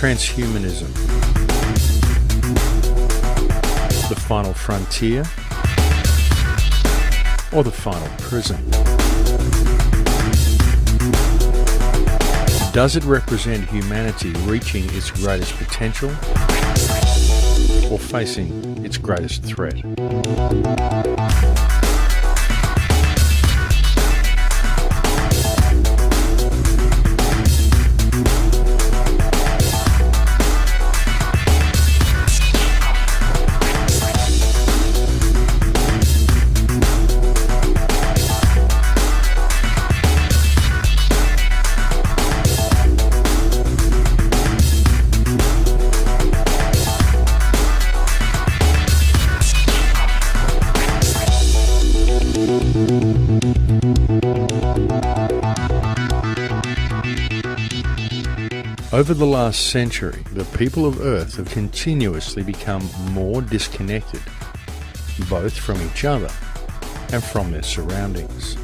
Transhumanism. The final frontier or the final prison? Does it represent humanity reaching its greatest potential or facing its greatest threat? Over the last century, the people of Earth have continuously become more disconnected, both from each other and from their surroundings.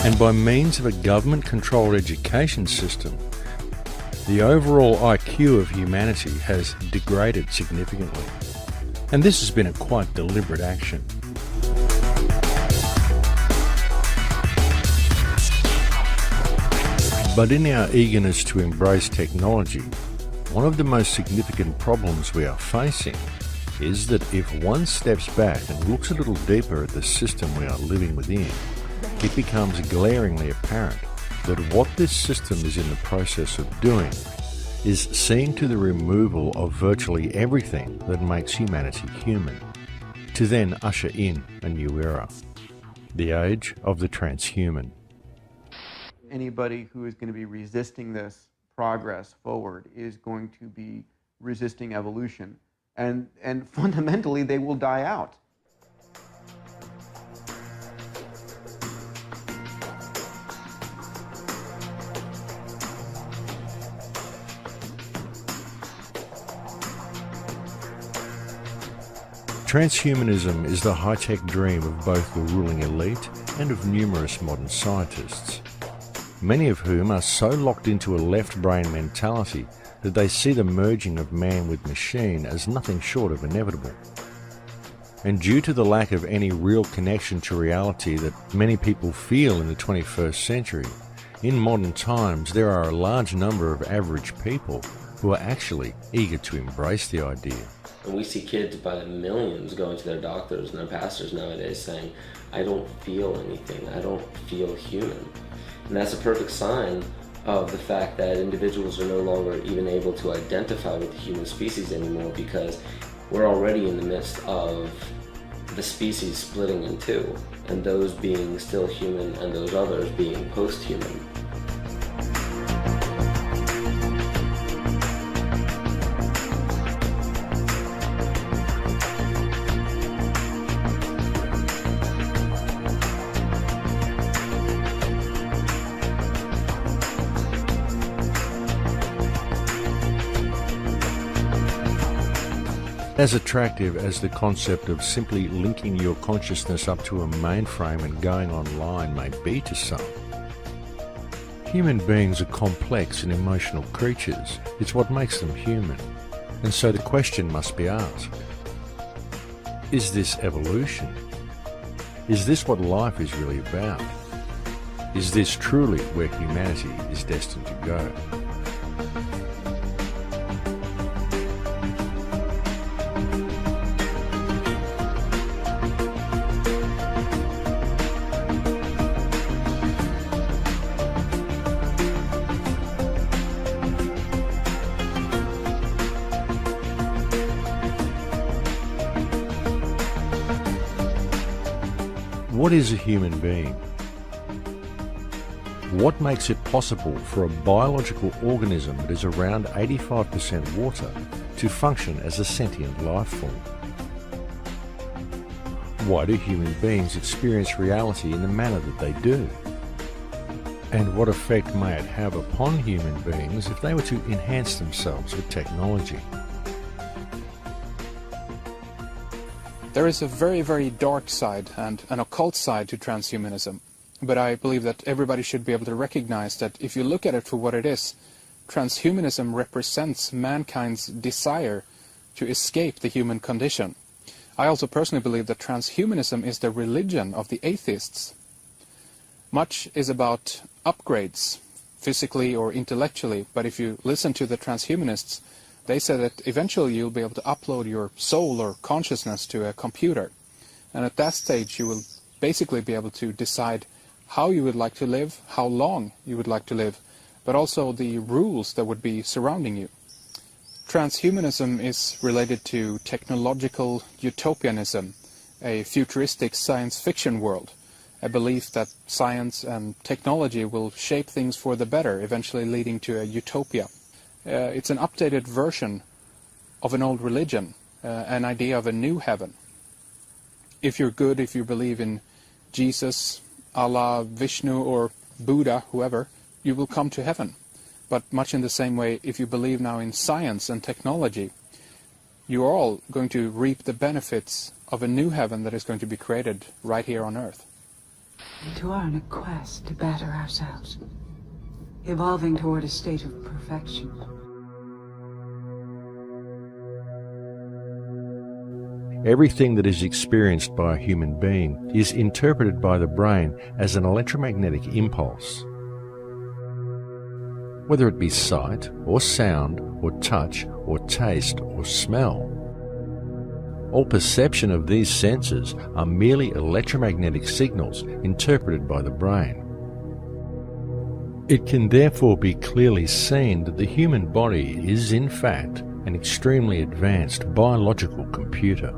And by means of a government-controlled education system, the overall IQ of humanity has degraded significantly. And this has been a quite deliberate action. But in our eagerness to embrace technology, one of the most significant problems we are facing is that if one steps back and looks a little deeper at the system we are living within, it becomes glaringly apparent that what this system is in the process of doing is seeing to the removal of virtually everything that makes humanity human, to then usher in a new era, the age of the transhuman. Anybody who is going to be resisting this progress forward is going to be resisting evolution, and fundamentally they will die out. Transhumanism is the high-tech dream of both the ruling elite and of numerous modern scientists, many of whom are so locked into a left-brain mentality that they see the merging of man with machine as nothing short of inevitable. And due to the lack of any real connection to reality that many people feel in the 21st century, in modern times there are a large number of average people who are actually eager to embrace the idea. And we see kids by the millions going to their doctors and their pastors nowadays saying, I don't feel anything, I don't feel human. And that's a perfect sign of the fact that individuals are no longer even able to identify with the human species anymore, because we're already in the midst of the species splitting in two, and those being still human and those others being post-human. As attractive as the concept of simply linking your consciousness up to a mainframe and going online may be to some, human beings are complex and emotional creatures. It's what makes them human. And so the question must be asked, is this evolution? Is this what life is really about? Is this truly where humanity is destined to go? What is a human being? What makes it possible for a biological organism that is around 85% water to function as a sentient life form? Why do human beings experience reality in the manner that they do? And what effect may it have upon human beings if they were to enhance themselves with technology? There is a very, very dark side and an occult side to transhumanism. But I believe that everybody should be able to recognize that if you look at it for what it is, transhumanism represents mankind's desire to escape the human condition. I also personally believe that transhumanism is the religion of the atheists. Much is about upgrades, physically or intellectually, but if you listen to the transhumanists, they say that eventually you'll be able to upload your soul or consciousness to a computer. And at that stage you will basically be able to decide how you would like to live, how long you would like to live, but also the rules that would be surrounding you. Transhumanism is related to technological utopianism, a futuristic science fiction world, a belief that science and technology will shape things for the better, eventually leading to a utopia. It's an updated version of an old religion, an idea of a new heaven. If you're good, if you believe in Jesus, Allah, Vishnu, or Buddha, whoever, you will come to heaven. But much in the same way, if you believe now in science and technology, you are all going to reap the benefits of a new heaven that is going to be created right here on earth. We are on a quest to better ourselves, evolving toward a state of perfection. Everything that is experienced by a human being is interpreted by the brain as an electromagnetic impulse. Whether it be sight, or sound, or touch, or taste, or smell. All perception of these senses are merely electromagnetic signals interpreted by the brain. It can therefore be clearly seen that the human body is in fact an extremely advanced biological computer.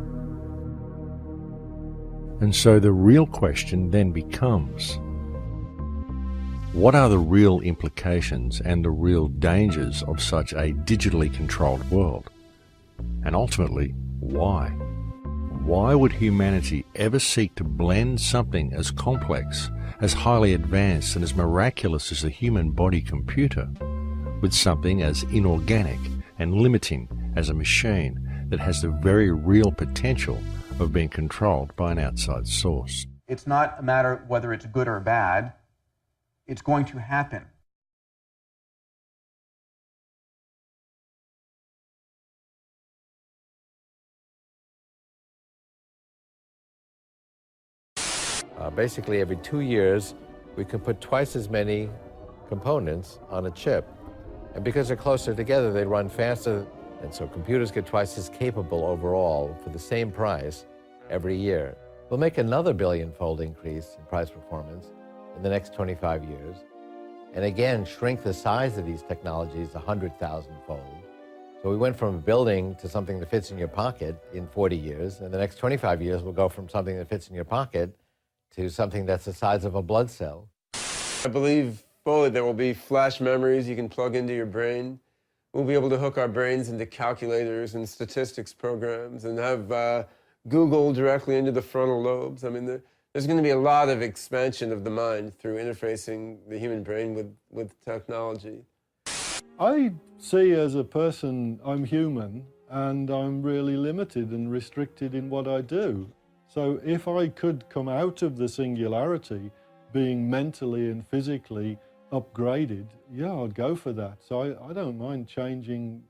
And so the real question then becomes, what are the real implications and the real dangers of such a digitally controlled world? And ultimately, why? Why would humanity ever seek to blend something as complex, as highly advanced and as miraculous as the human body computer with something as inorganic and limiting as a machine that has the very real potential of being controlled by an outside source? It's not a matter of whether it's good or bad. It's going to happen. Basically, every 2 years, we can put twice as many components on a chip. And because they're closer together, they run faster. And so computers get twice as capable overall for the same price every year. We'll make another billion-fold increase in price performance in the next 25 years. And again, shrink the size of these technologies 100,000-fold. So we went from a building to something that fits in your pocket in 40 years. And the next 25 years, we'll go from something that fits in your pocket to something that's the size of a blood cell. I believe fully there will be flash memories you can plug into your brain. We'll be able to hook our brains into calculators and statistics programs and have Google directly into the frontal lobes. I mean, there's going to be a lot of expansion of the mind through interfacing the human brain with technology. I see as a person, I'm human, and I'm really limited and restricted in what I do. So if I could come out of the singularity, being mentally and physically upgraded, yeah, I'd go for that. So I don't mind changing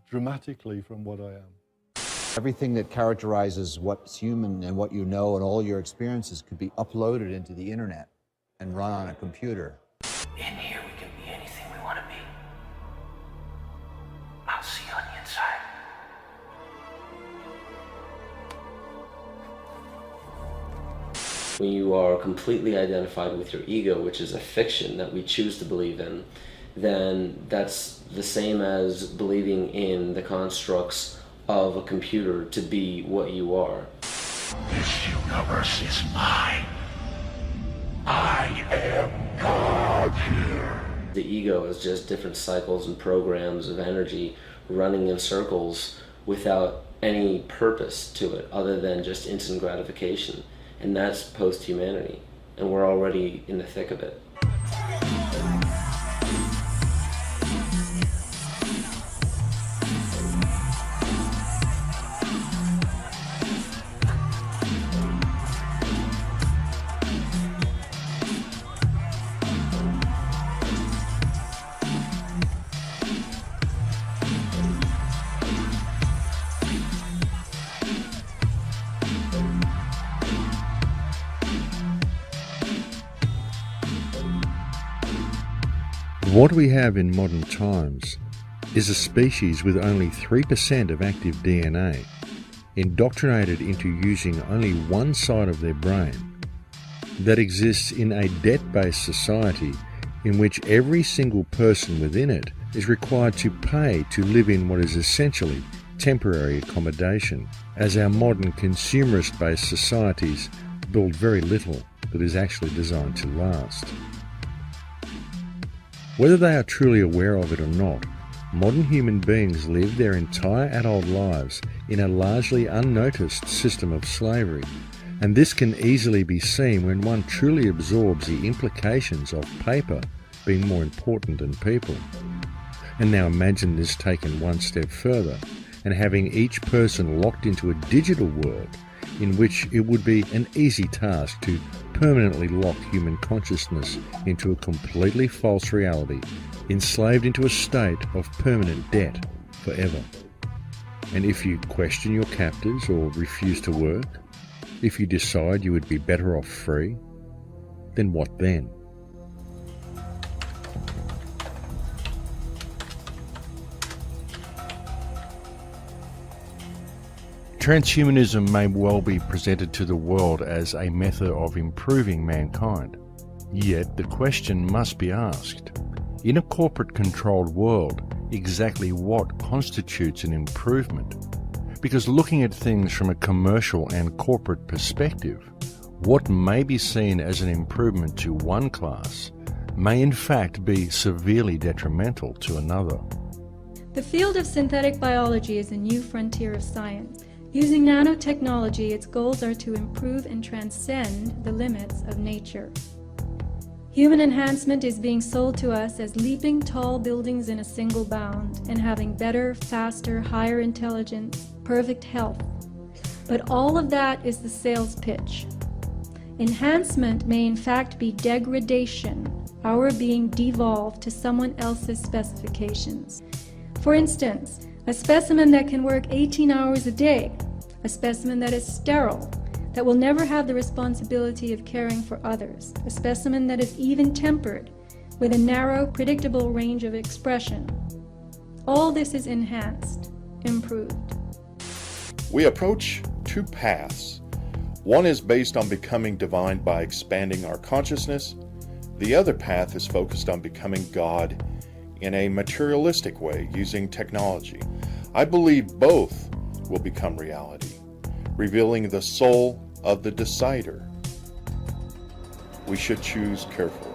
dramatically from what I am. Everything that characterizes what's human and what you know and all your experiences could be uploaded into the internet and run on a computer. In here we can be anything we want to be. I'll see you on the inside. When you are completely identified with your ego, which is a fiction that we choose to believe in, then that's the same as believing in the constructs of a computer to be what you are. This universe is mine. I am God here. The ego is just different cycles and programs of energy running in circles without any purpose to it other than just instant gratification. And that's post-humanity, and we're already in the thick of it. What we have in modern times is a species with only 3% of active DNA, indoctrinated into using only one side of their brain, that exists in a debt-based society in which every single person within it is required to pay to live in what is essentially temporary accommodation, as our modern consumerist-based societies build very little that is actually designed to last. Whether they are truly aware of it or not, modern human beings live their entire adult lives in a largely unnoticed system of slavery, and this can easily be seen when one truly absorbs the implications of paper being more important than people. And now imagine this taken one step further, and having each person locked into a digital world in which it would be an easy task to permanently lock human consciousness into a completely false reality, enslaved into a state of permanent debt forever. And if you question your captors or refuse to work, if you decide you would be better off free, then what then? Transhumanism may well be presented to the world as a method of improving mankind. Yet the question must be asked, in a corporate-controlled world, exactly what constitutes an improvement? Because looking at things from a commercial and corporate perspective, what may be seen as an improvement to one class may in fact be severely detrimental to another. The field of synthetic biology is a new frontier of science. Using nanotechnology, its goals are to improve and transcend the limits of nature. Human enhancement is being sold to us as leaping tall buildings in a single bound and having better, faster, higher intelligence, perfect health. But all of that is the sales pitch. Enhancement may in fact be degradation, our being devolved to someone else's specifications. For instance, a specimen that can work 18 hours a day, a specimen that is sterile, that will never have the responsibility of caring for others, a specimen that is even-tempered, with a narrow, predictable range of expression. All this is enhanced, improved. We approach two paths. One is based on becoming divine by expanding our consciousness. The other path is focused on becoming God in a materialistic way using technology. I believe both will become reality, revealing the soul of the decider. We should choose carefully.